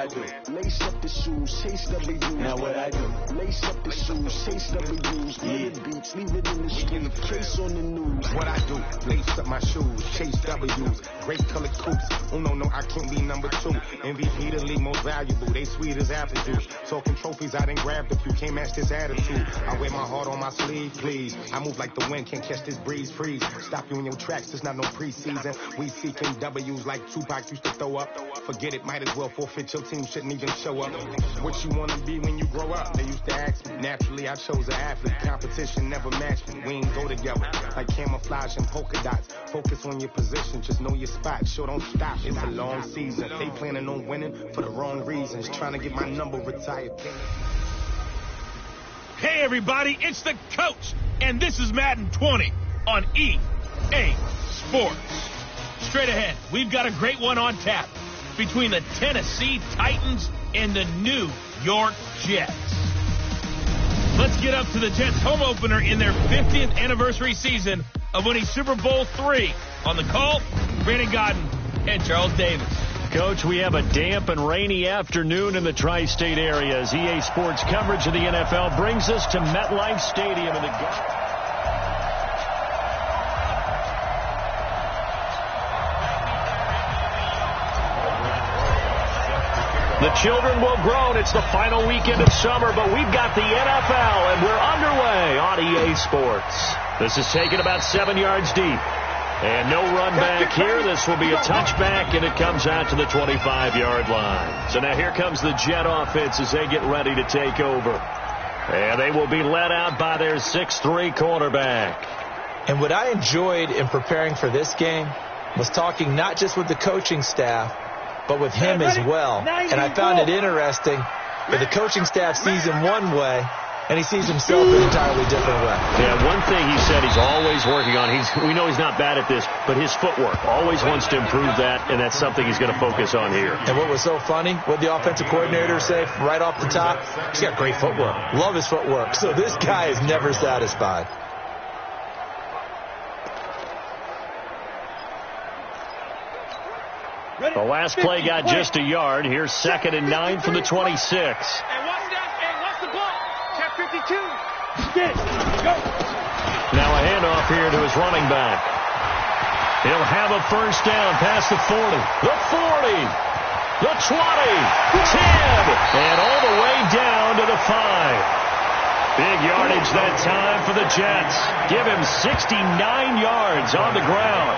I do? Lace up the shoes, chase W's. Now what I do? Lace up the shoes, chase W's. Yeah. The beats, leave it in the street, case on the news. What I do? Lace up my shoes, chase W's. Great colored coops. Oh no, I can't be number 2. MVP the league most valuable. They sweet as apple juice. Talking trophies, I done grabbed a few. Can't match this attitude. I wear my heart on my sleeve, please. I move like the wind, can't catch this breeze, freeze. Stop you in your tracks, it's not no preseason. We seeking W's like Tupac used to throw up. Forget it, might as well forfeit. Your team shouldn't even show up. What you wanna be when you grow up? They used to ask me. Naturally, I chose an athlete. Competition never matched me. We ain't go together like camouflage and polka dots. Focus on your position, just know your spot. Sure, don't stop. It's a long season. They planning on winning for the wrong reasons. Trying to get my number retired. Hey everybody, it's the coach, and this is Madden 20 on EA Sports. Straight ahead, we've got a great one on tap between the Tennessee Titans and the New York Jets. Let's get up to the Jets home opener in their 50th anniversary season of winning Super Bowl III. On the call, Brandon Godden and Charles Davis. Coach, we have a damp and rainy afternoon in the tri-state area as EA Sports coverage of the NFL brings us to MetLife Stadium in the The children will groan. It's the final weekend of summer, but we've got the NFL, and we're underway on EA Sports. This is taken about 7 yards deep. And no run back here. This will be a touchback, and it comes out to the 25-yard line. So now here comes the Jet offense as they get ready to take over. And they will be led out by their 6'3" quarterback. And what I enjoyed in preparing for this game was talking not just with the coaching staff, but with him as well. And I found it interesting that the coaching staff sees him one way, and he sees himself an entirely different way. Yeah, one thing he said he's always working on. We know he's not bad at this, but his footwork. Always wants to improve that, and that's something he's going to focus on here. And what was so funny, what the offensive coordinator say right off the top, he's got great footwork. Love his footwork. So this guy is never satisfied. The last play got just a yard. Here's 2nd and 9 from the 26. Now a handoff here to his running back. He'll have a first down past the 40, the 40, the 20, 10, and all the way down to the 5. Big yardage that time for the Jets. Give him 69 yards on the ground.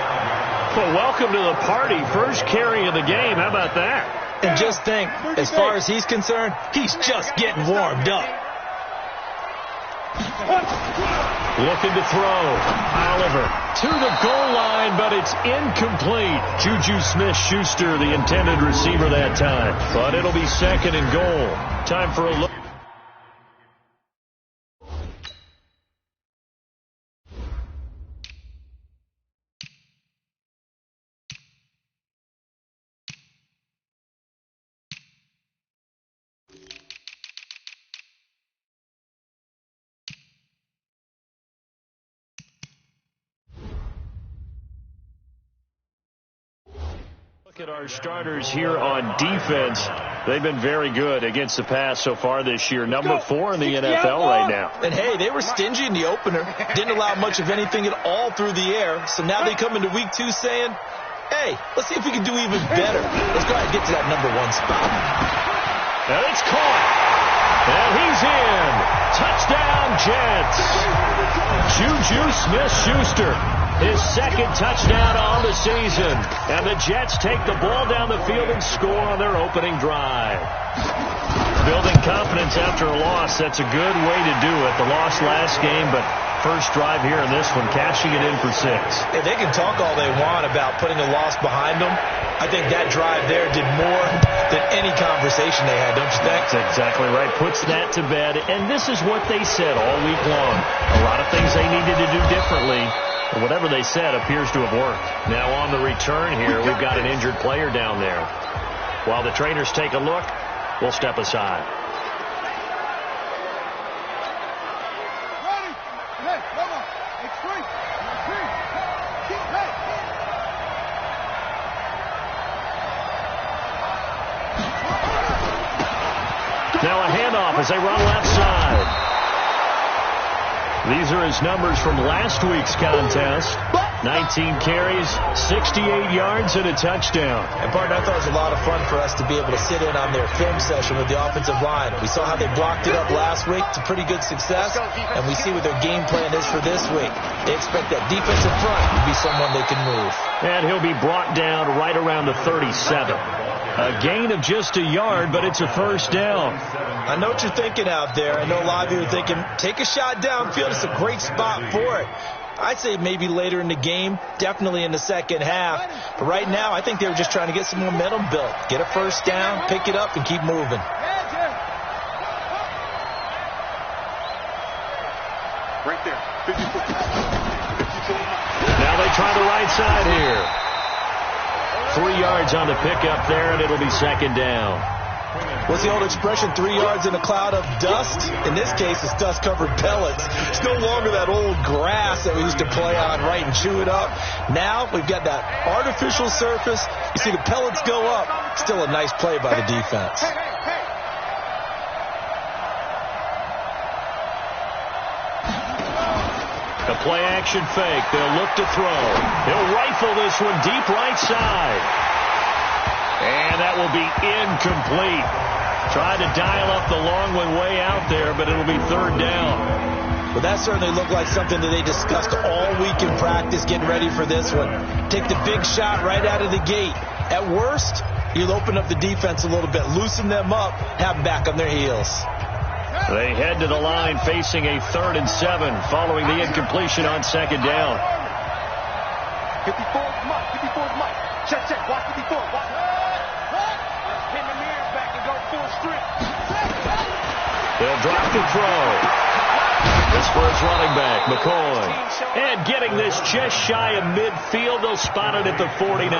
Well, welcome to the party. First carry of the game. How about that? And just think, as far as he's concerned, he's just getting warmed up. Looking to throw. Oliver to the goal line, but it's incomplete. Juju Smith-Schuster, the intended receiver that time. But it'll be 2nd and goal. Time for a look. Look at our starters here on defense. They've been very good against the pass so far this year. Number 4 in the NFL right now. And, hey, they were stingy in the opener. Didn't allow much of anything at all through the air. So now they come into week 2 saying, hey, let's see if we can do even better. Let's go ahead and get to that number 1 spot. And it's caught. And he's in. Touchdown, Jets. Juju Smith-Schuster. His 2nd touchdown on the season. And the Jets take the ball down the field and score on their opening drive. Building confidence after a loss, that's a good way to do it. The loss last game, but first drive here in this one, cashing it in for 6. Hey, they can talk all they want about putting a loss behind them. I think that drive there did more than any conversation they had, don't you think? That's exactly right. Puts that to bed. And this is what they said all week long. A lot of things they needed to do differently. But whatever they said appears to have worked. Now on the return here, we've got an injured player down there. While the trainers take a look, we'll step aside. Now a handoff as they run left side. These are his numbers from last week's contest. 19 carries, 68 yards, and a touchdown. And, partner, I thought it was a lot of fun for us to be able to sit in on their film session with the offensive line. We saw how they blocked it up last week to pretty good success, and we see what their game plan is for this week. They expect that defensive front to be someone they can move. And he'll be brought down right around the 37. A gain of just a yard, but it's a first down. I know what you're thinking out there. I know a lot of you are thinking, take a shot downfield. It's a great spot for it. I'd say maybe later in the game, definitely in the second half. But right now, I think they were just trying to get some momentum built. Get a first down, pick it up, and keep moving. Right there. 54. Now they try the right side here. 3 yards on the pickup there, and it'll be second down. What's the old expression, 3 yards in a cloud of dust? In this case, it's dust-covered pellets. It's no longer that old grass that we used to play on, right, and chew it up. Now we've got that artificial surface. You see the pellets go up. Still a nice play by the defense. The play-action fake. They'll look to throw. He'll rifle this one deep right side. And that will be incomplete. Tried to dial up the long one way out there, but it'll be third down. Well, that certainly looked like something that they discussed all week in practice, getting ready for this one. Take the big shot right out of the gate. At worst, you'll open up the defense a little bit, loosen them up, have them back on their heels. They head to the line facing a 3rd and 7 following the incompletion on second down. 54 is Mike. 54 is Mike. Check, check. Watch 54. Watch. Pin the mirrors back and go full strip. They'll drop the throw. This for his running back, McCoy. And getting this just shy of midfield, they'll spot it at the 49.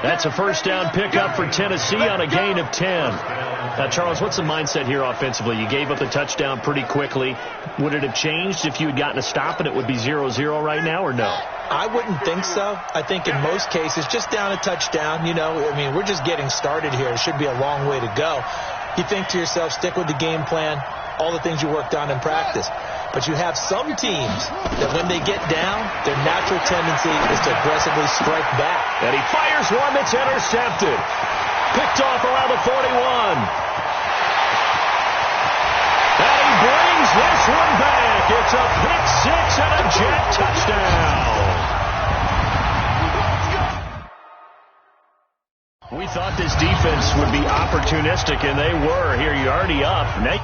That's a first down pickup for Tennessee on a gain of 10. Now, Charles, what's the mindset here offensively? You gave up the touchdown pretty quickly. Would it have changed if you had gotten a stop and it would be 0-0 right now, or no? I wouldn't think so. I think in most cases, just down a touchdown, you know, I mean, we're just getting started here. It should be a long way to go. You think to yourself, stick with the game plan, all the things you worked on in practice. But you have some teams that when they get down, their natural tendency is to aggressively strike back. And he fires one that's intercepted. Picked off around the 41. And he brings this one back. It's a pick six and a Jet touchdown. We thought this defense would be opportunistic, and they were. Here, you're already up. Now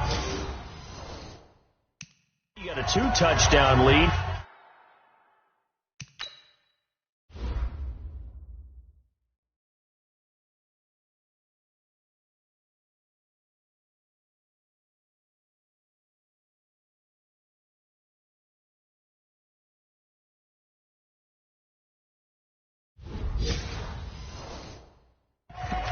you got a 2-touchdown lead.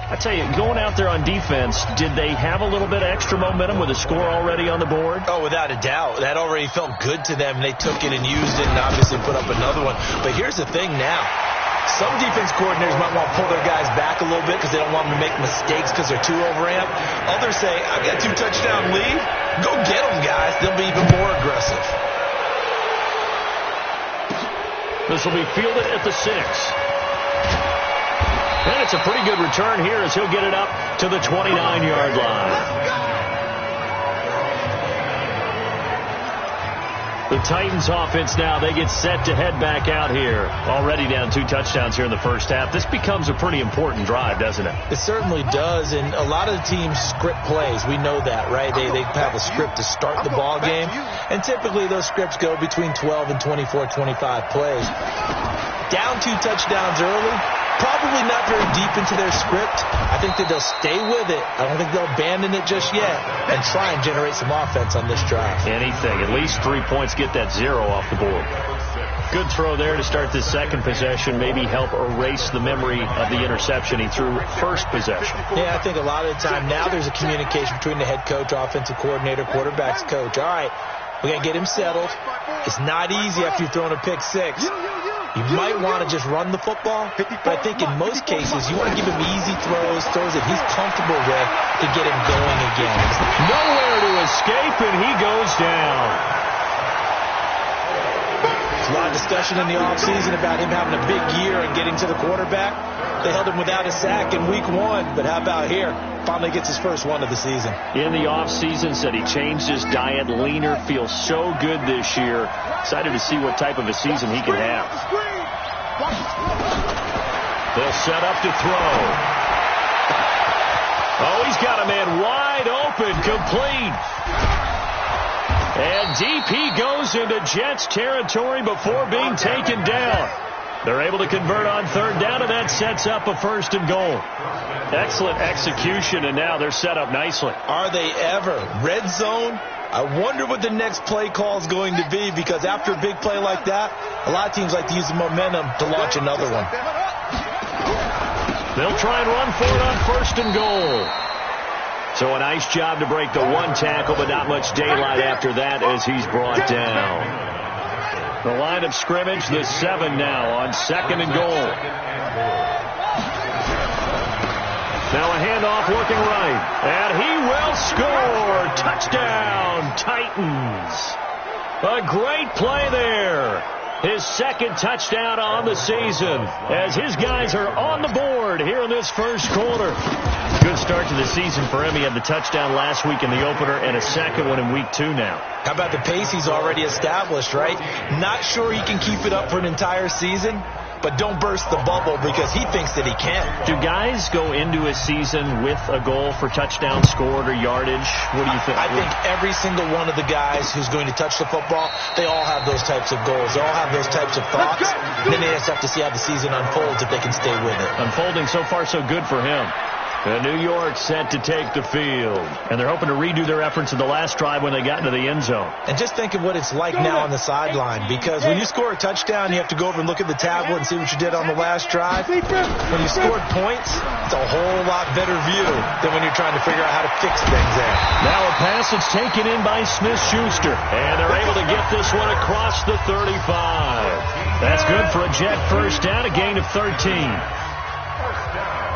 I tell you, going out there on defense, did they have a little bit of extra momentum with a score already on the board? Oh, without a doubt. That already felt good to them. They took it and used it and obviously put up another one. But here's the thing now. Some defense coordinators might want to pull their guys back a little bit because they don't want them to make mistakes because they're too overamped. Others say, I've got a 2-touchdown lead. Go get them, guys. They'll be even more aggressive. This will be fielded at the 6. And it's a pretty good return here as he'll get it up to the 29-yard line. The Titans offense now, they get set to head back out here. Already down 2 touchdowns here in the first half. This becomes a pretty important drive, doesn't it? It certainly does, and a lot of the teams script plays. We know that, right? They have a script to start the ball game, and typically those scripts go between 12 and 24, 25 plays. Down 2 touchdowns early, probably not very deep into their script. I think that they'll stay with it. I don't think they'll abandon it just yet and try and generate some offense on this drive. Anything. At least 3 points, get that 0 off the board. Good throw there to start this second possession. Maybe help erase the memory of the interception he threw first possession. Yeah, I think a lot of the time now there's a communication between the head coach, offensive coordinator, quarterback's coach. All right, we're going to get him settled. It's not easy after you've thrown a pick 6. You might want to just run the football, but I think in most cases, you want to give him easy throws that he's comfortable with to get him going again. Nowhere to escape, and he goes down. There's a lot of discussion in the offseason about him having a big year and getting to the quarterback. They held him without a sack in week 1, but how about here? Finally gets his first one of the season. In the offseason, said he changed his diet, leaner, feels so good this year. Excited to see what type of a season he can have. They'll set up to throw. Oh, he's got a man wide open, complete. And deep he goes into Jets territory before being taken down. They're able to convert on third down, and that sets up a 1st and goal. Excellent execution, and now they're set up nicely. Are they ever? Red zone? I wonder what the next play call is going to be, because after a big play like that, a lot of teams like to use the momentum to launch another one. They'll try and run for it on 1st and goal. So a nice job to break the 1 tackle, but not much daylight after that as he's brought down. The line of scrimmage, the 7 now on 2nd and goal. Now a handoff looking right, and he will score. Touchdown, Titans. A great play there. His 2nd touchdown on the season as his guys are on the board here in this 1st quarter. Good start to the season for him. He had the touchdown last week in the opener and a 2nd one in week 2 now. How about the pace he's already established, right? Not sure he can keep it up for an entire season, but don't burst the bubble because he thinks that he can. Do guys go into a season with a goal for touchdown scored or yardage? What do you think? I think every single one of the guys who's going to touch the football, they all have those types of goals. They all have those types of thoughts. Then they just have to see how the season unfolds if they can stay with it. Unfolding so far so good for him. And New York set to take the field. And they're hoping to redo their efforts in the last drive when they got into the end zone. And just think of what it's like now on the sideline, because when you score a touchdown, you have to go over and look at the tablet and see what you did on the last drive. When you scored points, it's a whole lot better view than when you're trying to figure out how to fix things there. Now a pass that's taken in by Smith-Schuster. And they're able to get this one across the 35. That's good for a Jet 1st down, a gain of 13.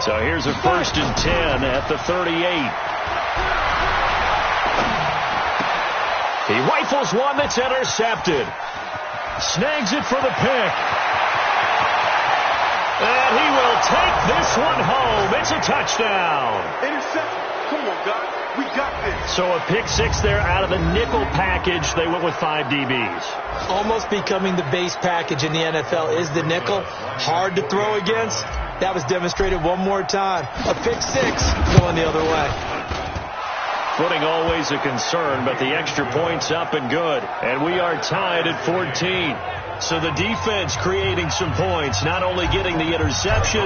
So here's a 1st and 10 at the 38. He rifles one that's intercepted. Snags it for the pick. And he will take this one home. It's a touchdown. Interception. Come on, guys. We got this. So a pick 6 there out of the nickel package. They went with 5 DBs. Almost becoming the base package in the NFL is the nickel. Hard to throw against. That was demonstrated one more time. A pick 6 going the other way. Footing always a concern, but the extra point's up and good. And we are tied at 14. So the defense creating some points, not only getting the interception,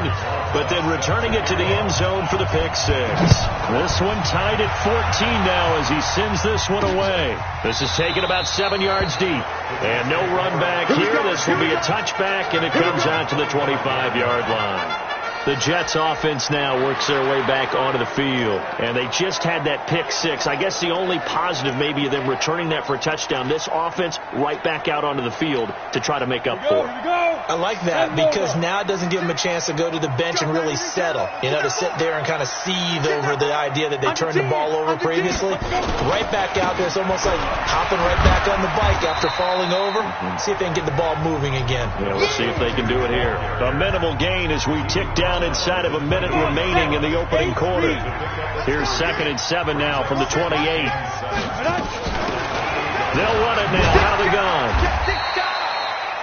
but then returning it to the end zone for the pick 6. This one tied at 14 now as he sends this one away. This is taken about 7 yards deep. And no run back here. This will be a touchback, and it comes out to the 25-yard line. The Jets offense now works their way back onto the field. And they just had that pick 6. I guess the only positive maybe of them returning that for a touchdown. This offense right back out onto the field to try to make up for it. I like that because now it doesn't give them a chance to go to the bench and really settle. You know, to sit there and kind of seethe over the idea that they turned the ball over previously. Right back out there. It's almost like hopping right back on the bike after falling over. See if they can get the ball moving again. Yeah, we'll see if they can do it here. A minimal gain as we tick down inside of a minute remaining in the opening quarter. Here's 2nd and 7 now from the 28. They'll run it now out of the gun.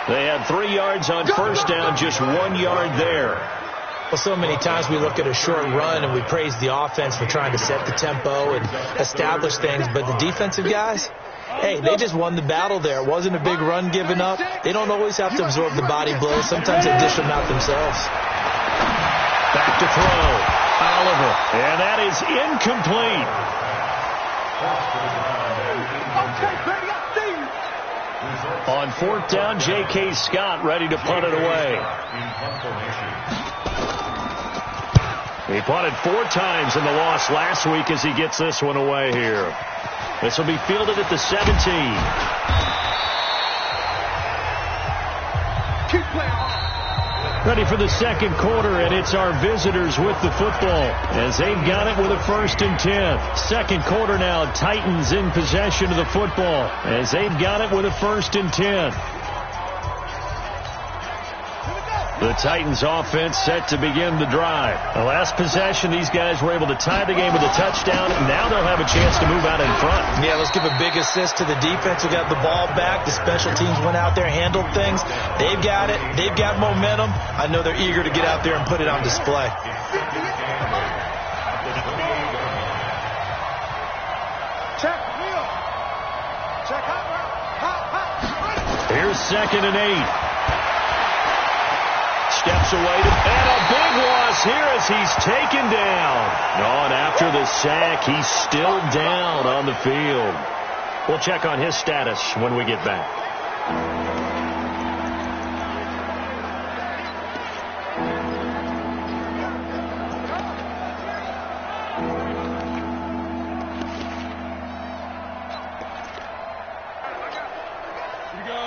They had 3 yards on 1st down, just 1 yard there. Well, so many times we look at a short run and we praise the offense for trying to set the tempo and establish things, but the defensive guys, hey, they just won the battle there. It wasn't a big run given up. They don't always have to absorb the body blows. Sometimes they dish them out themselves. Back to throw. Oliver. And that is incomplete. On 4th down, J.K. Scott ready to punt it away. He punted 4 times in the loss last week as he gets this one away here. This will be fielded at the 17. Keep playing. Ready for the second quarter, and it's our visitors with the football as they've got it with a 1st and 10. Second quarter now, Titans in possession of the football as they've got it with a 1st and 10. The Titans offense set to begin the drive. The last possession, these guys were able to tie the game with a touchdown. Now they'll have a chance to move out in front. Yeah, let's give a big assist to the defense who got the ball back. The special teams went out there, handled things. They've got it. They've got momentum. I know they're eager to get out there and put it on display. Check, wheel. Check, hot. Here's 2nd and 8. Steps away, and a big loss here as he's taken down. On after the sack, he's still down on the field. We'll check on his status when we get back.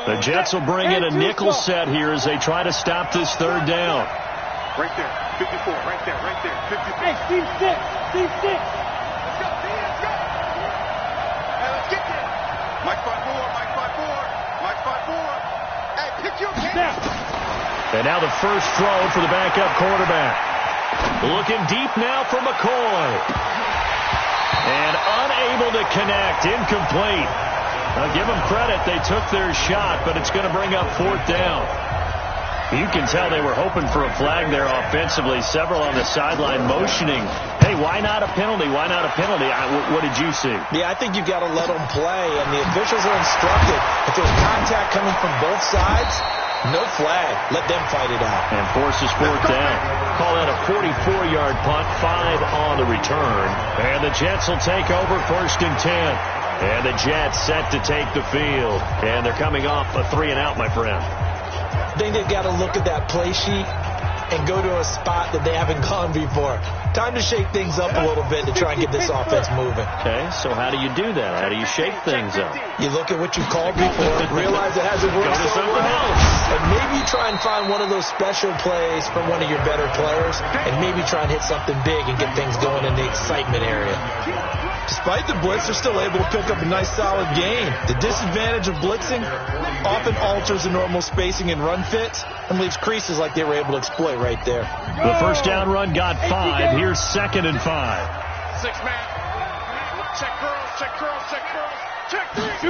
The Jets will bring in a nickel set here as they try to stop this 3rd down. Right there, 54, right there, 54. Hey, Steve 6. Let's go. Hey, let's get there. Mike 5-4. Hey, pick your game. And now the first throw for the backup quarterback. Looking deep now for McCoy. And unable to connect, incomplete. Now, give them credit. They took their shot, but it's going to bring up 4th down. You can tell they were hoping for a flag there offensively. Several on the sideline motioning. Hey, why not a penalty? Why not a penalty? What did you see? Yeah, I think you've got to let them play, and the officials are instructed. If there's contact coming from both sides, no flag. Let them fight it out. And forces 4th down. Call that a 44-yard punt, 5 on the return. And the Jets will take over 1st and 10. And the Jets set to take the field. And they're coming off a 3-and-out, my friend. I think they've got to look at that play sheet and go to a spot that they haven't gone before. Time to shake things up a little bit to try and get this offense moving. Okay, so how do you do that? How do you shake things up? You look at what you called before, realize it hasn't worked so well, and maybe you try and find one of those special plays from one of your better players, and maybe try and hit something big and get things going in the excitement area. Despite the blitz, they're still able to pick up a nice solid gain. The disadvantage of blitzing often alters the normal spacing and run fits and leaves creases like they were able to exploit right there. The first down run got 5. Here's 2nd and 5. 6-man. Check curls. Check 3.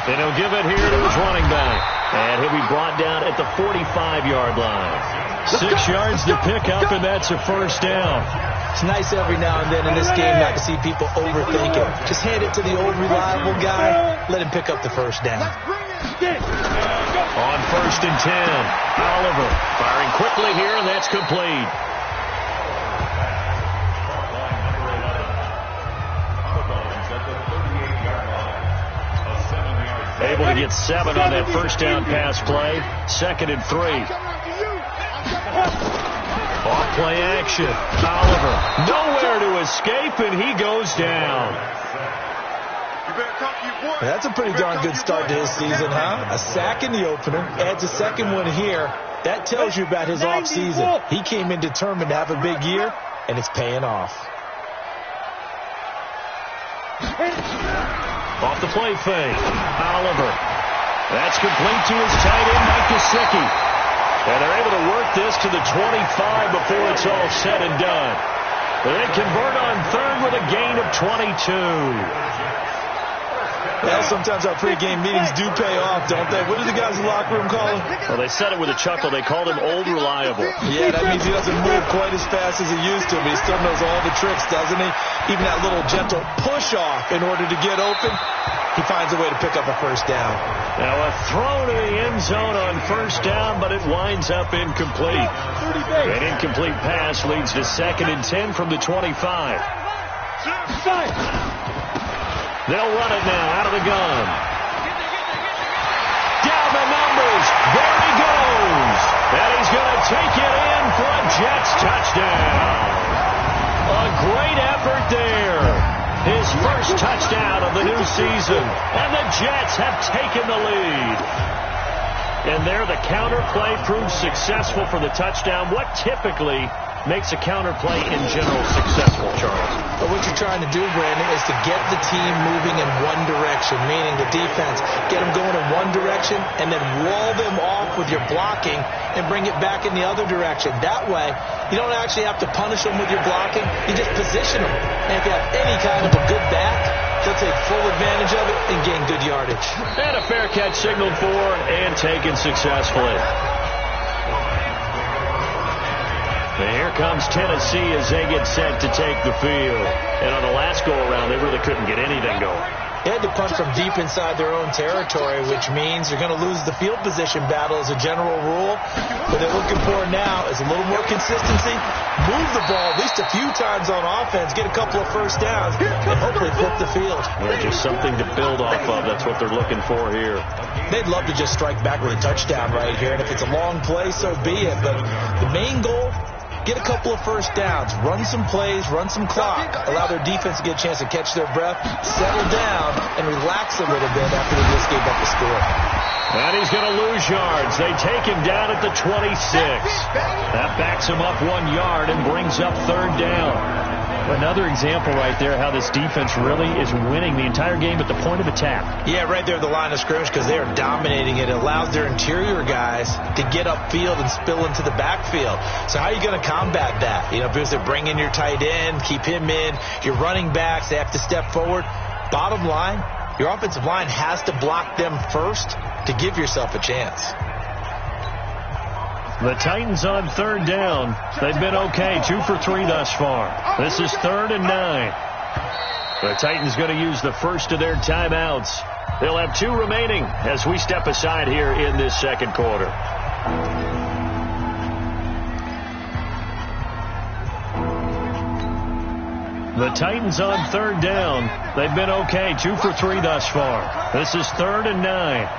And he'll give it here to his running back. And he'll be brought down at the 45-yard line. 6 yards to pick up, and that's a first down. It's nice every now and then in this game not to see people overthink it. Just hand it to the old reliable guy. Let him pick up the first down. On 1st and 10, Oliver firing quickly here, and that's complete. Able to get 7 on that first down pass play. 2nd and 3. Off play action. Oliver nowhere to escape, and he goes down. That's a pretty darn good start to his season, huh? A sack in the opener, adds a second one here. That tells you about his offseason. He came in determined to have a big year, and it's paying off. Off the play fake. Oliver. That's complete to his tight end, Mike Gesicki. And they're able to work this to the 25 before it's all said and done. They convert on 3rd with a gain of 22. Well, sometimes our pregame meetings do pay off, don't they? What do the guys in the locker room call him? Well, they said it with a chuckle. They called him Old Reliable. Yeah, that means he doesn't move quite as fast as he used to, but he still knows all the tricks, doesn't he? Even that little gentle push-off in order to get open, he finds a way to pick up a first down. Now a throw to the end zone on first down, but it winds up incomplete. An incomplete pass leads to 2nd and 10 from the 25. They'll run it now out of the gun. Down the numbers. There he goes. And he's going to take it in for a Jets touchdown. A great effort there. His first touchdown of the new season. And the Jets have taken the lead. And there the counter play proves successful for the touchdown. What typically makes a counter play in general successful, Charles? But what you're trying to do, Brandon, is to get the team moving in one direction, meaning the defense, get them going in one direction and then wall them off with your blocking and bring it back in the other direction. That way, you don't actually have to punish them with your blocking. You just position them. And if you have any kind of a good back, they'll take full advantage of it and gain good yardage. And a fair catch signaled for and taken successfully. And here comes Tennessee as they get set to take the field. And on the last go-around, they really couldn't get anything going. They had to punt from deep inside their own territory, which means you're going to lose the field position battle as a general rule. What they're looking for now is a little more consistency, move the ball at least a few times on offense, get a couple of first downs, and hopefully flip the field. Yeah, just something to build off of. That's what they're looking for here. They'd love to just strike back with a touchdown right here, and if it's a long play, so be it. But the main goal, get a couple of first downs, run some plays, run some clock, allow their defense to get a chance to catch their breath, settle down, and relax a little bit after they just gave up the score. And he's going to lose yards. They take him down at the 26. That backs him up 1 yard and brings up third down. Another example right there how this defense really is winning the entire game at the point of attack. Yeah, right there at the line of scrimmage because they are dominating it. It allows their interior guys to get upfield and spill into the backfield. So how are you going to combat that? You know, because they bring in your tight end, keep him in. Your running backs, they have to step forward. Bottom line, your offensive line has to block them first to give yourself a chance. The Titans on third down. They've been okay, 2 for 3 thus far. This is 3rd and 9. The Titans going to use the first of their timeouts. They'll have 2 remaining as we step aside here in this second quarter. The Titans on third down. They've been okay, 2 for 3 thus far. This is 3rd and 9.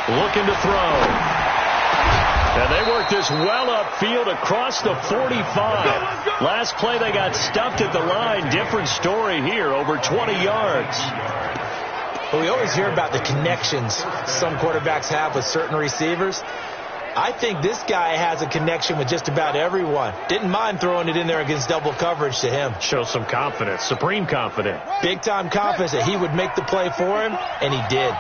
Looking to throw. And they work this well upfield across the 45. Last play they got stuffed at the line. Different story here, over 20 yards. But we always hear about the connections some quarterbacks have with certain receivers. I think this guy has a connection with just about everyone. Didn't mind throwing it in there against double coverage to him. Shows some confidence, supreme confidence. Big-time confidence that he would make the play for him, and he did.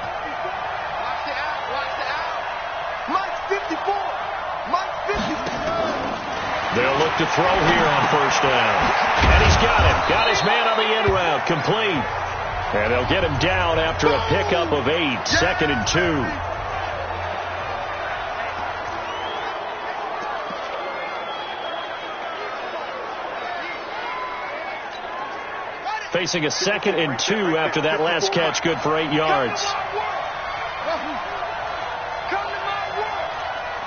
They'll look to throw here on first down. And he's got it. Got his man on the end route. Complete. And they'll get him down after a pickup of 8. 2nd and 2. Facing a 2nd and 2 after that last catch, good for 8 yards.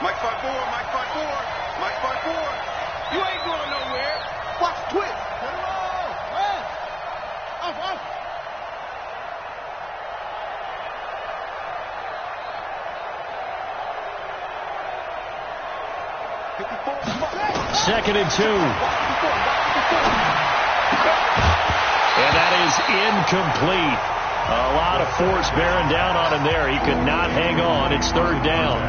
Mike 5-4, Mike 5-4, Mike 5-4. You ain't going nowhere. Watch the twist. Off. 2nd and 2. And that is incomplete. A lot of force bearing down on him there. He could not hang on. It's 3rd down.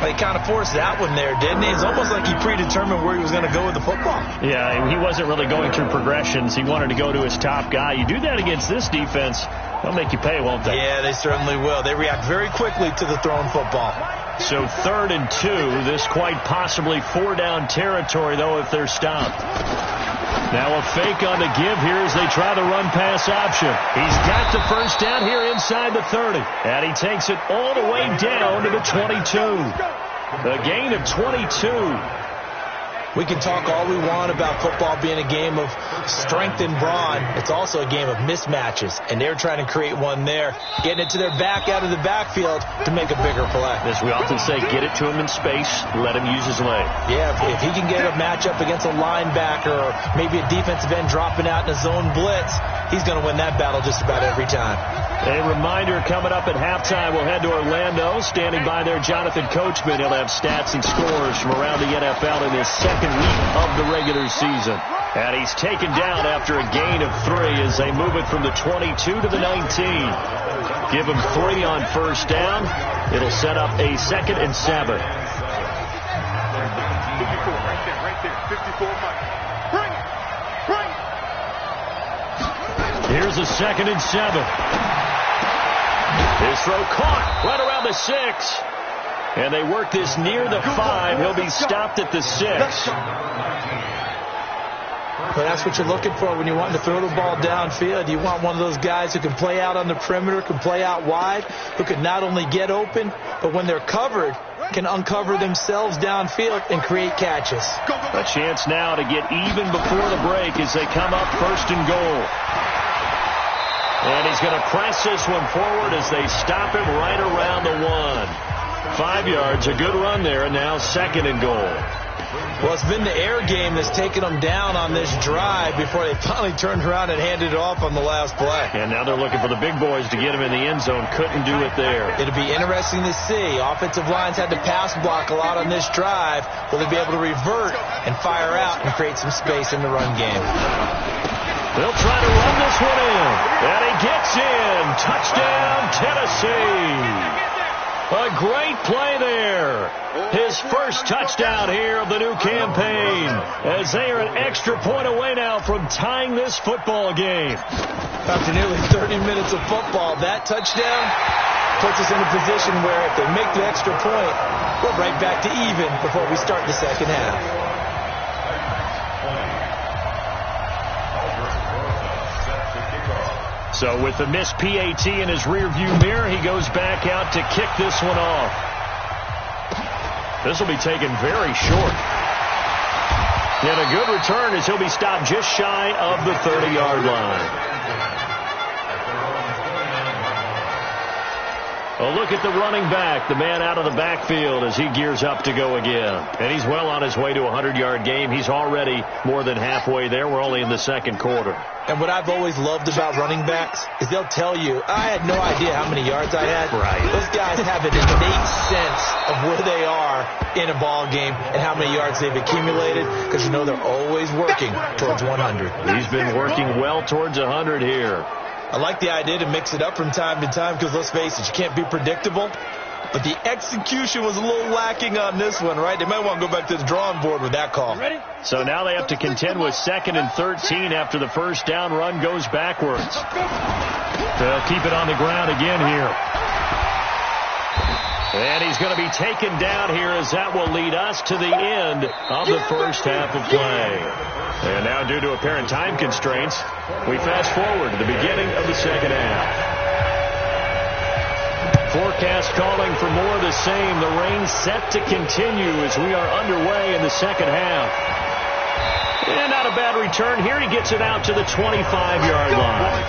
He kind of forced that one there, didn't he? It's almost like he predetermined where he was going to go with the football. Yeah, he wasn't really going through progressions. He wanted to go to his top guy. You do that against this defense, they'll make you pay, won't they? Yeah, they certainly will. They react very quickly to the thrown football. So 3rd and 2. This quite possibly 4-down territory, though, if they're stopped. Now a fake on the give here as they try the run-pass option. He's got the first down here inside the 30. And he takes it all the way down to the 22. A gain of 22. We can talk all we want about football being a game of strength and brawn. It's also a game of mismatches, and they're trying to create one there, getting it to their back out of the backfield to make a bigger play. As we often say, get it to him in space, let him use his leg. Yeah, if he can get a matchup against a linebacker or maybe a defensive end dropping out in a zone blitz, he's going to win that battle just about every time. A reminder, coming up at halftime, we'll head to Orlando. Standing by there, Jonathan Coachman. He'll have stats and scores from around the NFL in his second week of the regular season. And he's taken down after a gain of 3 as they move it from the 22 to the 19. Give him 3 on first down. It'll set up a 2nd and 7. 54, right there, 54, Mike. Bring it! Here's a 2nd and 7. His throw caught right around the 6. And they work this near the 5. He'll be stopped at the 6. But that's what you're looking for when you want to throw the ball downfield. You want one of those guys who can play out on the perimeter, can play out wide, who can not only get open, but when they're covered, can uncover themselves downfield and create catches. A chance now to get even before the break as they come up 1st and goal. And he's going to press this one forward as they stop him right around the 1. 5 yards, a good run there, and now 2nd and goal. Well, it's been the air game that's taken them down on this drive before they finally turned around and handed it off on the last play. And now they're looking for the big boys to get him in the end zone. Couldn't do it there. It'll be interesting to see. Offensive lines had to pass block a lot on this drive. Will they be able to revert and fire out and create some space in the run game? They'll try to run this one in. And he gets in. Touchdown, Tennessee. A great play there. His first touchdown here of the new campaign, as they are an extra point away now from tying this football game. After nearly 30 minutes of football, that touchdown puts us in a position where if they make the extra point, we're right back to even before we start the second half. So with the missed PAT in his rearview mirror, he goes back out to kick this one off. This will be taken very short. And a good return as he'll be stopped just shy of the 30-yard line. A look at the running back, the man out of the backfield as he gears up to go again. And he's well on his way to a 100-yard game. He's already more than halfway there. We're only in the 2nd quarter. And what I've always loved about running backs is they'll tell you, I had no idea how many yards I had. Right. Those guys have an innate sense of where they are in a ball game and how many yards they've accumulated, because you know they're always working towards 100. He's been working well towards 100 here. I like the idea to mix it up from time to time because, let's face it, you can't be predictable. But the execution was a little lacking on this one, right? They might want to go back to the drawing board with that call. Ready? So now they have to contend with 2nd and 13 after the first down run goes backwards. They'll keep it on the ground again here. And he's going to be taken down here as that will lead us to the end of the first half of play. And now, due to apparent time constraints, we fast forward to the beginning of the second half. Forecast calling for more of the same. The rain set to continue as we are underway in the second half. And not a bad return here. He gets it out to the 25-yard line.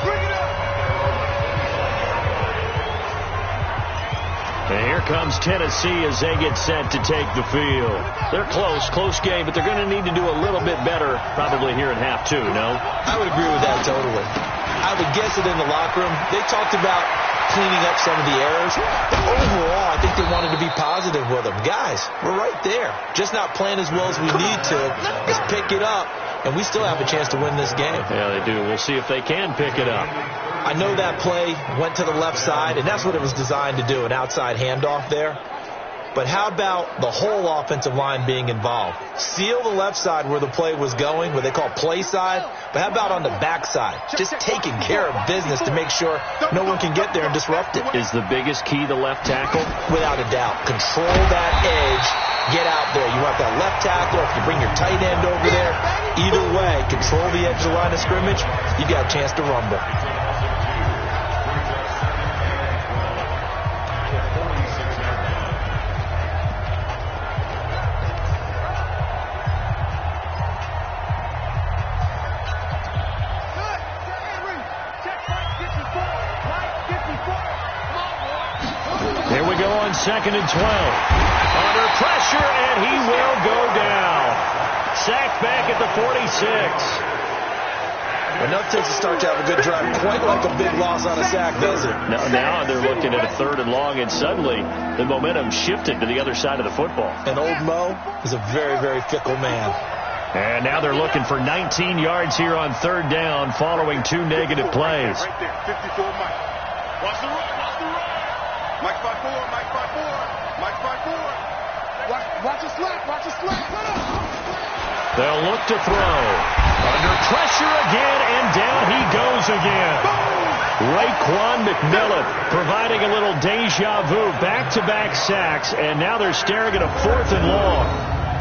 And here comes Tennessee as they get set to take the field. They're close game, but they're going to need to do a little bit better probably here in half 2, no? I would agree with that totally. I would guess it in the locker room. They talked about cleaning up some of the errors, but overall, I think they wanted to be positive with them. Guys, we're right there. Just not playing as well as we need to. Let's pick it up, and we still have a chance to win this game. Yeah, they do. We'll see if they can pick it up. I know that play went to the left side, and that's what it was designed to do, an outside handoff there. But how about the whole offensive line being involved? Seal the left side where the play was going, what they call play side. But how about on the back side? Just taking care of business to make sure no one can get there and disrupt it. Is the biggest key the left tackle? Without a doubt. Control that edge. Get out there. You want that left tackle, if you bring your tight end over there. Either way, control the edge of the line of scrimmage. You got a chance to rumble. Second and 12. Under pressure, and he will go down. Sacked back at the 46. Enough takes a start to have a good drive. Quite like a big loss on a sack, does it? Now they're looking at a 3rd and long, and suddenly the momentum shifted to the other side of the football. And old Mo is a very, very fickle man. And now they're looking for 19 yards here on third down following 2 negative plays. Right there, 54 Mike. Watch the run, watch the run. Mike 5-4, Mike 5-4, Mike 5-4. Watch the slap, watch the slap. They'll look to throw. Under pressure again, and down he goes again. Raekwon McMillan providing a little deja vu, back-to-back sacks, and now they're staring at a 4th and long.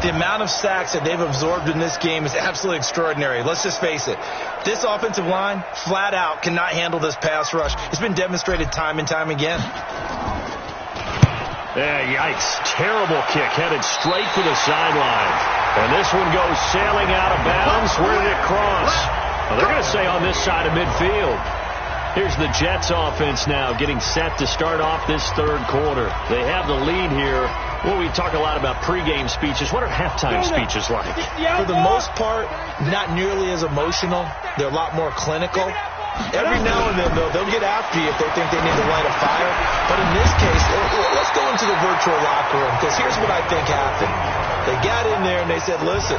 The amount of sacks that they've absorbed in this game is absolutely extraordinary. Let's just face it. This offensive line, flat out, cannot handle this pass rush. It's been demonstrated time and time again. Yeah, yikes. Terrible kick headed straight for the sideline. And this one goes sailing out of bounds. Where did it cross? Well, they're going to say on this side of midfield. Here's the Jets offense now getting set to start off this third quarter. They have the lead here. Well, we talk a lot about pregame speeches. What are halftime speeches like? For the most part, not nearly as emotional. They're a lot more clinical. Every now and then, though, they'll get after you if they think they need to light a fire. But in this case, let's go into the virtual locker room, because here's what I think happened. They got in there and they said, listen,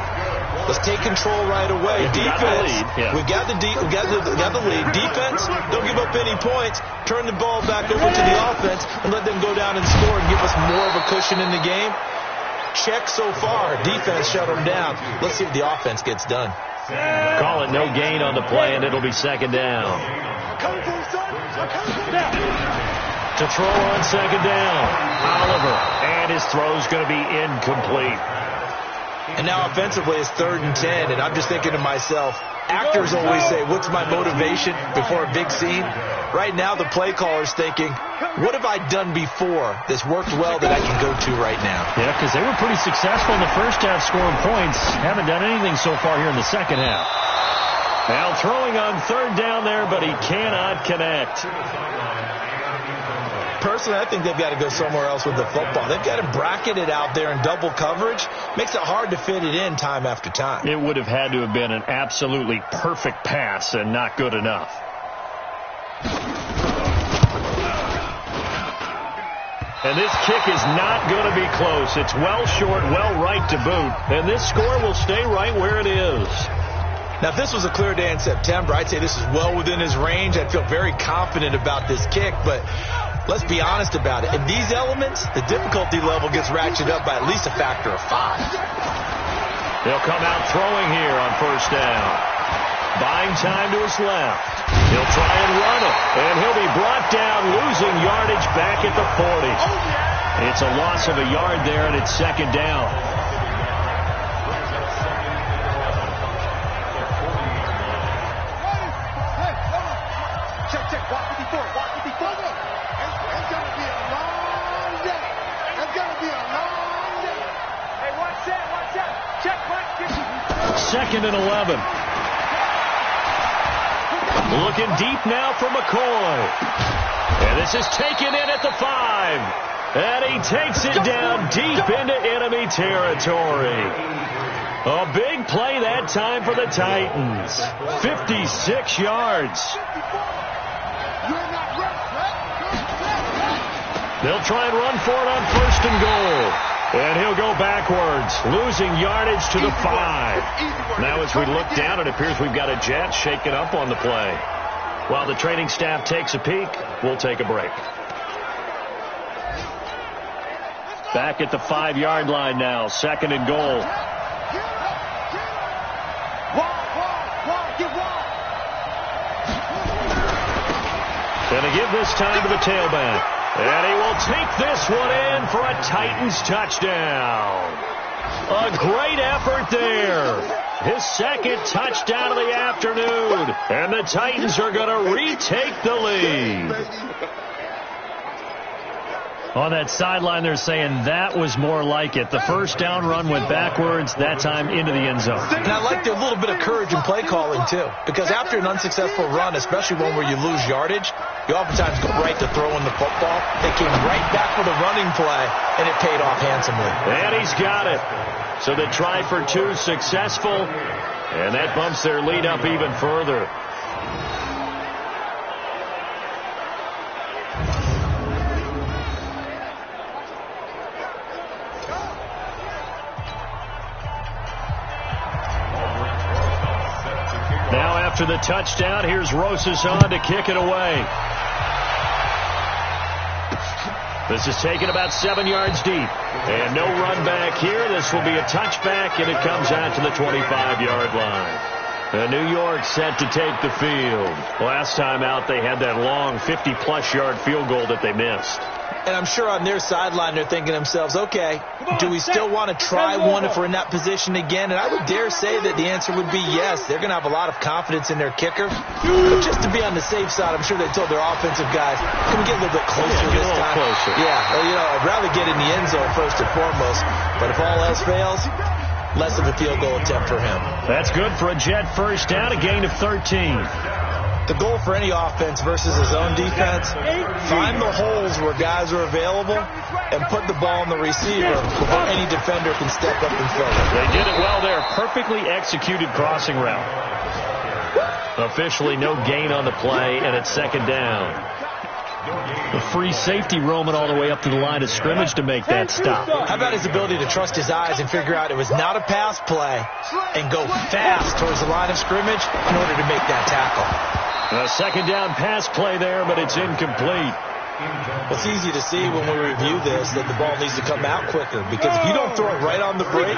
let's take control right away. Defense, we got the lead. Defense, don't give up any points. Turn the ball back over to the offense and let them go down and score and give us more of a cushion in the game. Check so far. Defense shut them down. Let's see if the offense gets done. Call it no gain on the play, and it'll be second down. To throw on second down, Oliver, and his throw's going to be incomplete. And now offensively it's 3rd and 10, and I'm just thinking to myself, actors always say, what's my motivation before a big scene? Right now the play caller's thinking, what have I done before that's worked well that I can go to right now? Yeah, because they were pretty successful in the first half scoring points. Haven't done anything so far here in the second half. Now throwing on third down there, but he cannot connect. Personally, I think they've got to go somewhere else with the football. They've got to bracket it out there in double coverage. Makes it hard to fit it in time after time. It would have had to have been an absolutely perfect pass and not good enough. And this kick is not going to be close. It's well short, well right to boot. And this score will stay right where it is. Now, if this was a clear day in September, I'd say this is well within his range. I'd feel very confident about this kick, but let's be honest about it. In these elements, the difficulty level gets ratcheted up by at least a factor of 5. He'll come out throwing here on first down. Buying time to his left. He'll try and run it, and he'll be brought down, losing yardage back at the 40. It's a loss of a yard there, and it's second down. Check, watch 54, watch 54. It's going to be a long day. It's going to be a long day. Hey, watch that. Check, Mike. Second and 11. Looking deep now for McCoy. And this is taken in at the 5. And he takes it down deep into enemy territory. A big play that time for the Titans. 56 yards. They'll try and run for it on first and goal. And he'll go backwards, losing yardage to the 5. Now as we look down, it appears we've got a Jet shaking up on the play. While the training staff takes a peek, we'll take a break. Back at the 5-yard line now, second and goal. Gonna give this time to the tailback. And he will take this one in for a Titans touchdown. A great effort there. His second touchdown of the afternoon. And the Titans are going to retake the lead. On that sideline, they're saying that was more like it. The first down run went backwards, that time into the end zone. And I like their little bit of courage in play calling, too. Because after an unsuccessful run, especially one where you lose yardage, you oftentimes go right to throwing the football. They came right back with a running play, and it paid off handsomely. And he's got it. So the try for 2 successful, and that bumps their lead up even further. After the touchdown, here's Rosas on to kick it away. This is taken about 7 yards deep. And no run back here. This will be a touchback, and it comes out to the 25-yard line. New York set to take the field. Last time out, they had that long 50-plus yard field goal that they missed. And I'm sure on their sideline they're thinking to themselves, okay, do we still want to try one if we're in that position again? And I would dare say that the answer would be yes. They're going to have a lot of confidence in their kicker. But just to be on the safe side, I'm sure they told their offensive guys, can we get a little bit closer this time? Closer. Yeah, well, I'd rather get in the end zone first and foremost. But if all else fails, less of a field goal attempt for him. That's good for a Jet first down, a gain of 13. The goal for any offense versus his own defense, find the holes where guys are available and put the ball in the receiver before any defender can step up and fill it. They did it well there. Perfectly executed crossing route. Officially no gain on the play, and it's second down. The free safety roaming all the way up to the line of scrimmage to make that stop. How about his ability to trust his eyes and figure out it was not a pass play and go fast towards the line of scrimmage in order to make that tackle. A second down pass play there, but it's incomplete. Well, it's easy to see when we review this that the ball needs to come out quicker, because if you don't throw it right on the break,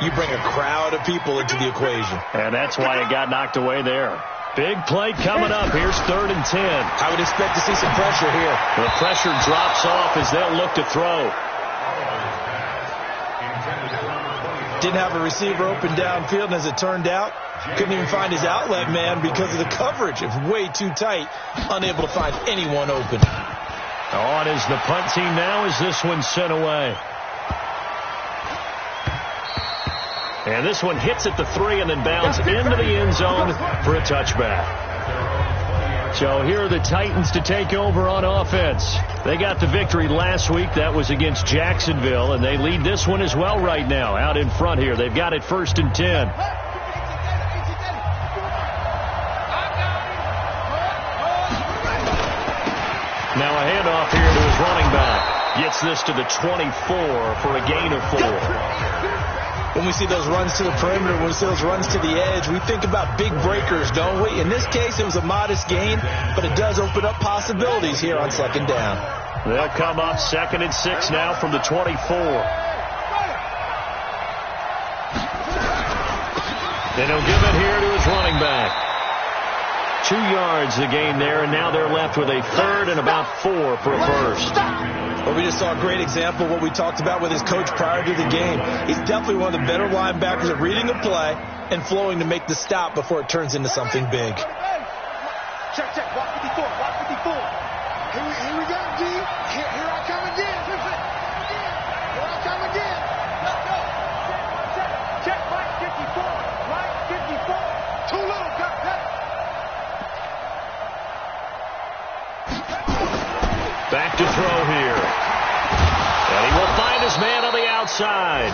you bring a crowd of people into the equation. And that's why it got knocked away there. Big play coming up. Here's 3rd and 10. I would expect to see some pressure here. The pressure drops off as they'll look to throw. Didn't have a receiver open downfield, and as it turned out, couldn't even find his outlet man because of the coverage. It was way too tight, unable to find anyone open. On is the punt team now as this one's sent away. And this one hits at the 3 and then bounds into the end zone for a touchback. So here are the Titans to take over on offense. They got the victory last week. That was against Jacksonville, and they lead this one as well right now. Out in front here, they've got it 1st and 10. Now a handoff here to his running back. Gets this to the 24 for a gain of 4. When we see those runs to the perimeter, when we see those runs to the edge, we think about big breakers, don't we? In this case, it was a modest gain, but it does open up possibilities here on 2nd down. They'll come up 2nd and 6 now from the 24. Then he'll give it here to his running back. 2 yards the gain there, and now they're left with a 3rd and about 4 for a first. Well, we just saw a great example of what we talked about with his coach prior to the game. He's definitely one of the better linebackers at reading a play and flowing to make the stop before it turns into something big. Check, check. Walk 54. Walk 54. Here we go, G. Here I come again. Here I come again. Let's go. Check. Right 54. Right 54. Too little. Back to throw here. And he will find his man on the outside.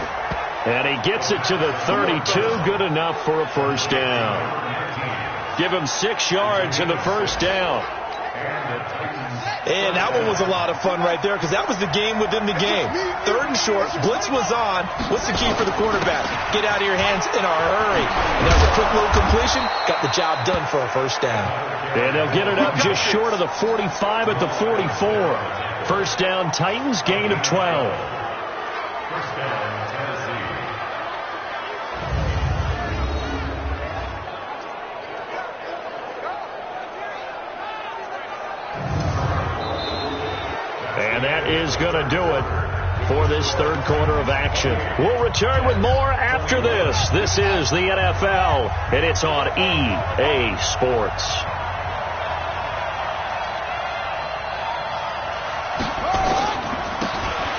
And he gets it to the 32. Good enough for a first down. Give him 6 yards in the first down. And that one was a lot of fun right there, because that was the game within the game. 3rd and short. Blitz was on. What's the key for the quarterback? Get out of your hands in a hurry. And that was a quick little completion. Got the job done for a first down. And they'll get it up just short of the 45 at the 44. First down, Titans, gain of 12. And that is going to do it for this 3rd quarter of action. We'll return with more after this. This is the NFL, and it's on EA Sports.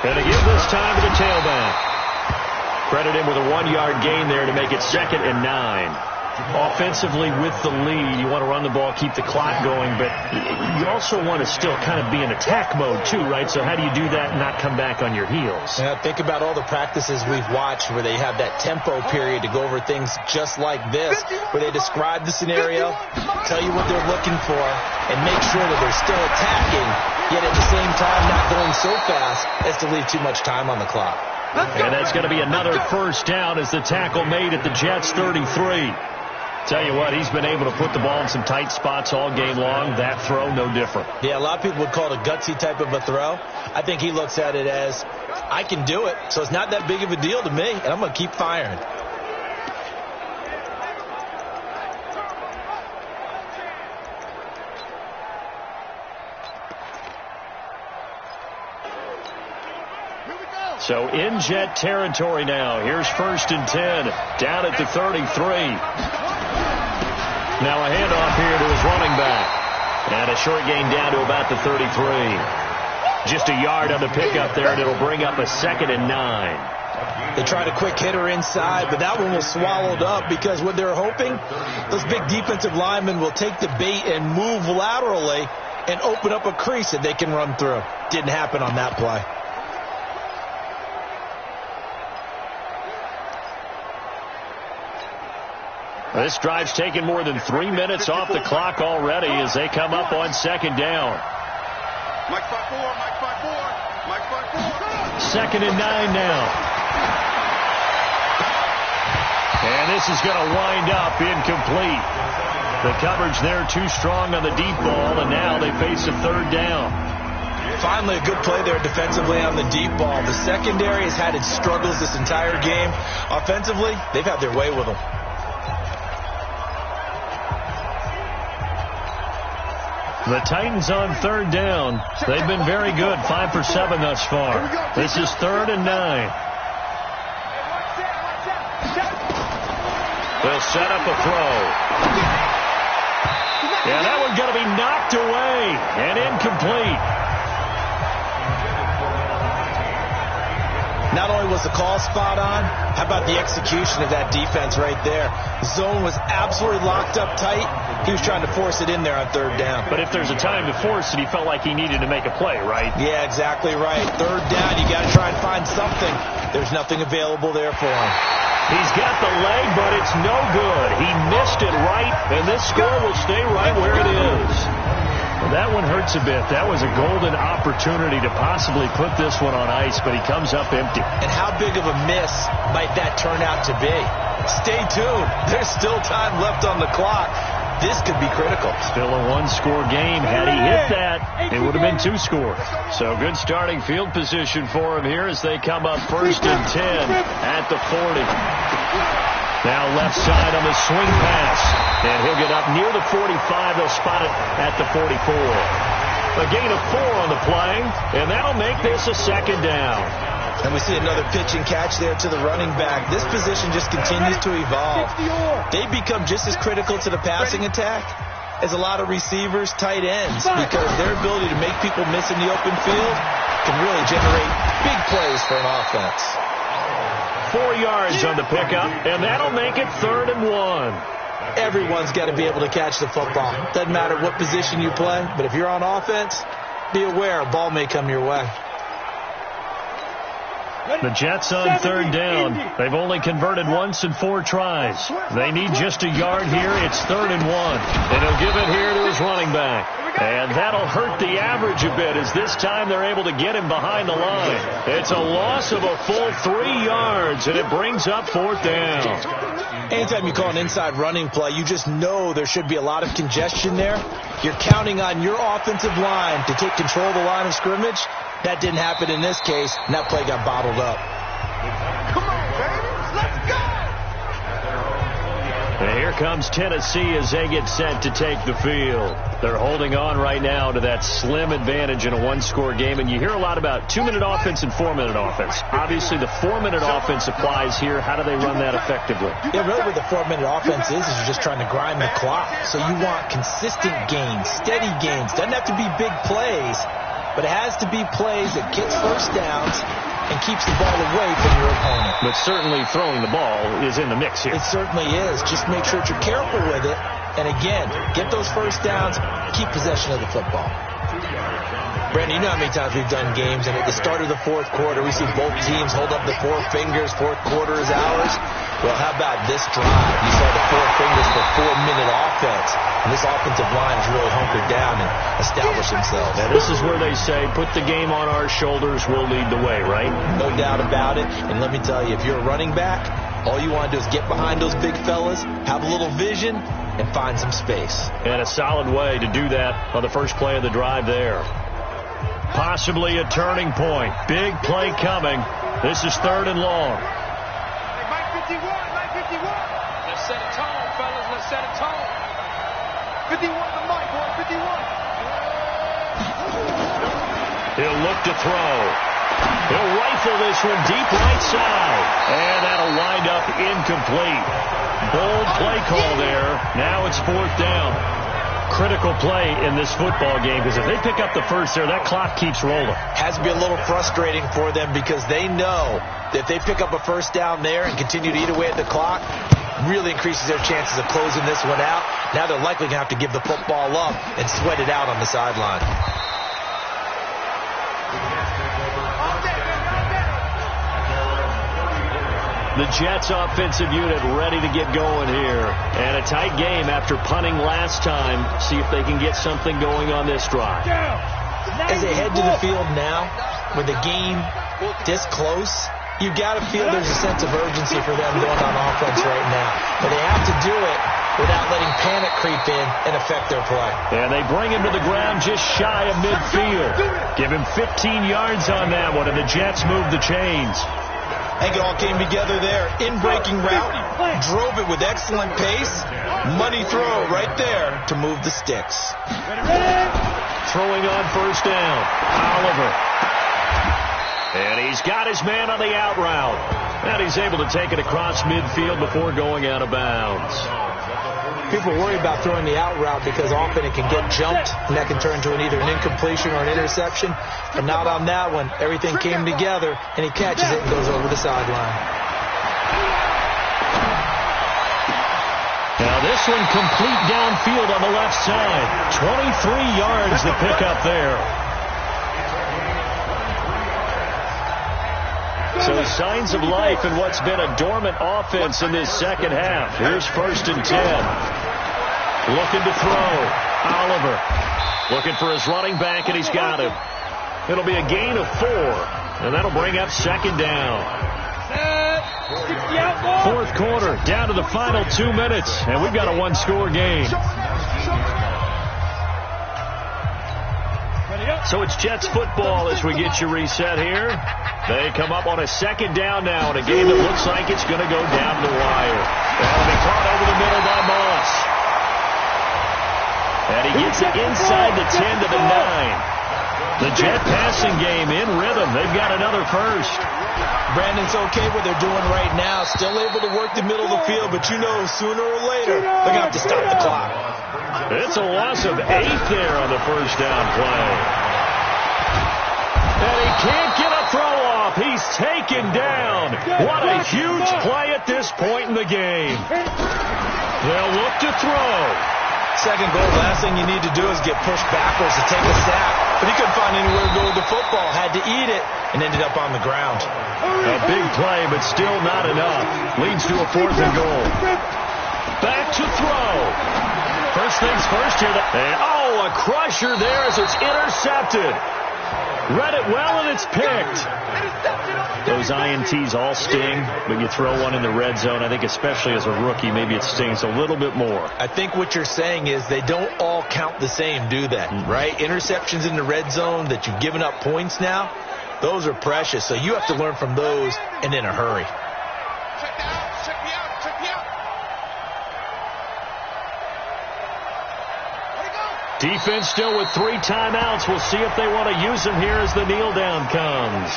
And to give this time to the tailback. Credit him with a 1-yard gain there to make it 2nd and 9. Offensively with the lead, you want to run the ball, keep the clock going, but you also want to still kind of be in attack mode too, right? So how do you do that and not come back on your heels? Yeah, think about all the practices we've watched where they have that tempo period to go over things just like this, where they describe the scenario, tell you what they're looking for, and make sure that they're still attacking, yet at the same time not going so fast as to leave too much time on the clock. And that's going to be another first down as the tackle made at the Jets' 33. Tell you what, he's been able to put the ball in some tight spots all game long. That throw, no different. Yeah, a lot of people would call it a gutsy type of a throw. I think he looks at it as, I can do it, so it's not that big of a deal to me, and I'm going to keep firing. So in Jet territory now. Here's 1st and 10. Down at the 33. Now a handoff here to his running back. And a short gain down to about the 33. Just a yard on the pickup there, and it'll bring up a 2nd and 9. They tried a quick hitter inside, but that one was swallowed up because what they're hoping, those big defensive linemen will take the bait and move laterally and open up a crease that they can run through. Didn't happen on that play. This drive's taken more than 3 minutes off the clock already as they come up on 2nd down. Mike 5-4, Mike 5-4, Mike 5-4. 2nd and 9 now. And this is going to wind up incomplete. The coverage there too strong on the deep ball, and now they face a 3rd down. Finally, a good play there defensively on the deep ball. The secondary has had its struggles this entire game. Offensively, they've had their way with them. The Titans on 3rd down. They've been very good, 5 for 7 thus far. This is 3rd and 9. They'll set up a throw. Yeah, that one's going to be knocked away and incomplete. Not only was the call spot on, how about the execution of that defense right there? Zone was absolutely locked up tight. He was trying to force it in there on 3rd down. But if there's a time to force it, he felt like he needed to make a play, right? Yeah, exactly right. 3rd down, you got to try and find something. There's nothing available there for him. He's got the leg, but it's no good. He missed it right, and this score will stay right where it is. Well, that one hurts a bit. That was a golden opportunity to possibly put this one on ice, but he comes up empty. And how big of a miss might that turn out to be? Stay tuned. There's still time left on the clock. This could be critical. Still a 1-score game. Had he hit that, it would have been 2 scores. So good starting field position for him here as they come up 1st and 10 at the 40. Now left side on the swing pass. And he'll get up near the 45. They'll spot it at the 44. A gain of 4 on the play, and that'll make this a 2nd down. And we see another pitch and catch there to the running back. This position just continues to evolve. They become just as critical to the passing attack as a lot of receivers, tight ends, because their ability to make people miss in the open field can really generate big plays for an offense. 4 yards on the pickup, and that'll make it 3rd and 1. Everyone's got to be able to catch the football. Doesn't matter what position you play, but if you're on offense, be aware a ball may come your way. The Jets on 3rd down. They've only converted once in 4 tries. They need just a yard here. It's 3rd and 1. And he'll give it here to his running back. And that'll hurt the average a bit as this time they're able to get him behind the line. It's a loss of a full 3 yards, and it brings up 4th down. Anytime you call an inside running play, you just know there should be a lot of congestion there. You're counting on your offensive line to take control of the line of scrimmage. That didn't happen in this case, and that play got bottled up. Come on, baby. Let's go. And here comes Tennessee as they get set to take the field. They're holding on right now to that slim advantage in a 1-score game. And you hear a lot about 2-minute offense and 4-minute offense. Obviously, the 4-minute offense applies here. How do they run that effectively? Yeah, really what the 4-minute offense is you're just trying to grind the clock. So you want consistent gains, steady gains. Doesn't have to be big plays, but it has to be plays that gets first downs and keeps the ball away from your opponent. But certainly throwing the ball is in the mix here. It certainly is. Just make sure that you're careful with it. And again, get those first downs, keep possession of the football. Brandon, you know how many times we've done games, and at the start of the 4th quarter, we see both teams hold up the 4 fingers, 4th quarter is ours. Well, how about this drive? You saw the 4 fingers for 4-minute offense. And this offensive line has really hunkered down and established themselves. Now, this is where they say, put the game on our shoulders, we'll lead the way, right? No doubt about it. And let me tell you, if you're a running back, All you want to do is get behind those big fellas, have a little vision, and find some space. And a solid way to do that on the first play of the drive there. Possibly a turning point. Big play coming. This is 3rd and long. Hey, Mike 51, Mike 51. Let's set a tone, fellas. Let's set a tone. 51 to Mike, boy, 51. He'll look to throw. He'll rifle this one deep right side. And that'll wind up incomplete. Bold play call there. Now it's 4th down. Critical play in this football game, because if they pick up the first there, that clock keeps rolling. Has to be a little frustrating for them because they know that if they pick up a first down there and continue to eat away at the clock, really increases their chances of closing this one out. Now they're likely going to have to give the football up and sweat it out on the sideline. The Jets offensive unit ready to get going here. And a tight game after punting last time. See if they can get something going on this drive. As they head to the field now, with the game this close, you got to feel there's a sense of urgency for them going on offense right now. But they have to do it without letting panic creep in and affect their play. And they bring him to the ground just shy of midfield. Give him 15 yards on that one, and the Jets move the chains. I think it all came together there. In-breaking route, drove it with excellent pace. Money throw right there to move the sticks. Throwing on first down, Oliver. And he's got his man on the out route. And he's able to take it across midfield before going out of bounds. People worry about throwing the out route because often it can get jumped, and that can turn into either an incompletion or an interception. But not on that one. Everything came together, and he catches it and goes over the sideline. Now this one complete downfield on the left side. 23 yards to pick up there. So signs of life in what's been a dormant offense in this second half. Here's 1st and 10. Looking to throw. Oliver looking for his running back, and he's got him. It'll be a gain of 4, and that'll bring up 2nd down. 4th quarter, down to the final 2 minutes, and we've got a 1-score game. So it's Jets football as we get you reset here. They come up on a 2nd down now in a game that looks like it's going to go down the wire. That'll be caught over the middle by Moss. And he gets it inside the 10 to the 9. The Jet passing game in rhythm. They've got another first. Brandon's okay what they're doing right now. Still able to work the middle of the field, but you know sooner or later they're going to have to stop the clock. It's a loss of 8 there on the first down play. And he can't get a throw off. He's taken down. What a huge play at this point in the game. They'll look to throw. Second goal, last thing you need to do is get pushed backwards to take a sack. But he couldn't find anywhere to go with the football. Had to eat it and ended up on the ground. A big play, but still not enough. Leads to a 4th and goal. Back to throw. First things first here. And, a crusher there as it's intercepted. Read it well, and it's picked. Those INTs all sting, but you throw one in the red zone, I think especially as a rookie, maybe it stings a little bit more. I think what you're saying is they don't all count the same, do they? Right? Interceptions in the red zone that you've given up points now, those are precious. So you have to learn from those and in a hurry. Check me out. Defense still with 3 timeouts. We'll see if they want to use them here as the kneel down comes.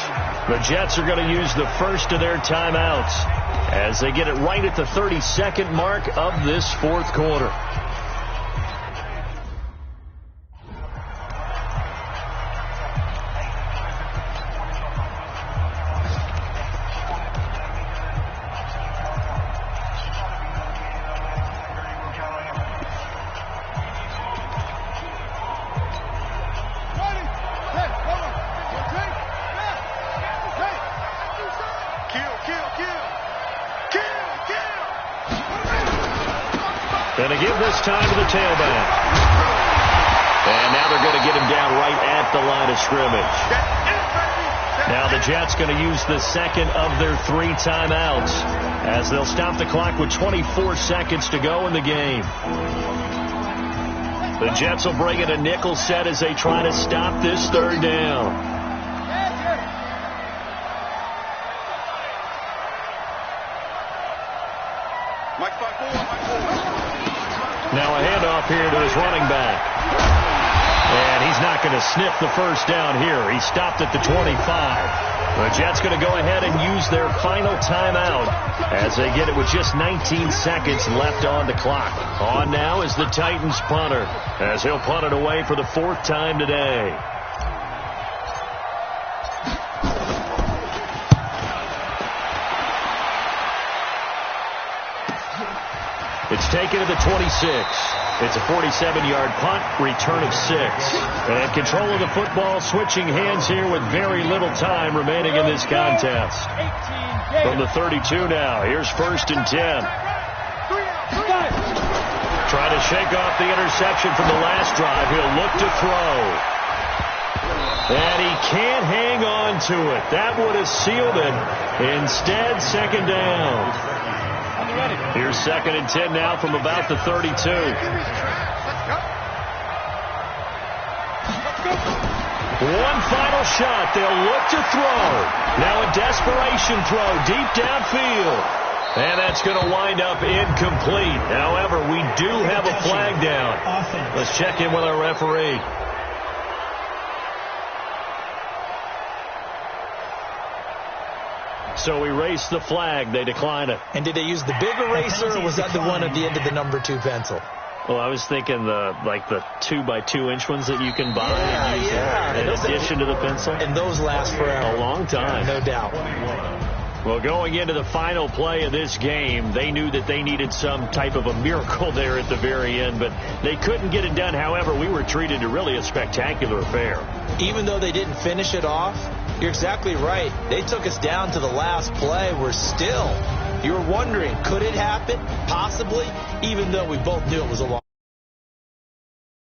The Jets are going to use the first of their timeouts as they get it right at the 32nd mark of this 4th quarter. Going to give this time to the tailback. And now they're going to get him down right at the line of scrimmage. Now the Jets going to use the second of their 3 timeouts. as they'll stop the clock with 24 seconds to go in the game. The Jets will bring in a nickel set as they try to stop this third down. Now a handoff here to his running back. And he's not going to sniff the first down here. He stopped at the 25. The Jets going to go ahead and use their final timeout as they get it with just 19 seconds left on the clock. On now is the Titans punter as he'll punt it away for the 4th time today. It's taken to the 26. It's a 47-yard punt, return of 6. And control of the football switching hands here with very little time remaining in this contest. From the 32 now, here's 1st and 10. Trying to shake off the interception from the last drive. He'll look to throw. And he can't hang on to it. That would have sealed it. Instead, 2nd down. Here's 2nd and 10 now from about the 32. One final shot. They'll look to throw. Now a desperation throw deep downfield. And that's going to wind up incomplete. However, we do have a flag down. Let's check in with our referee. So we race the flag. They decline it. And did they use the big eraser, or was that the one at the end of the number 2 pencil? Well, I was thinking the 2x2-inch ones that you can buy in addition to the pencil. And those last forever. A long time. No doubt. Well, going into the final play of this game, they knew that they needed some type of a miracle there at the very end, but they couldn't get it done. However, we were treated to really a spectacular affair. Even though they didn't finish it off, you're exactly right. They took us down to the last play. You were wondering, could it happen? Possibly, even though we both knew it was a long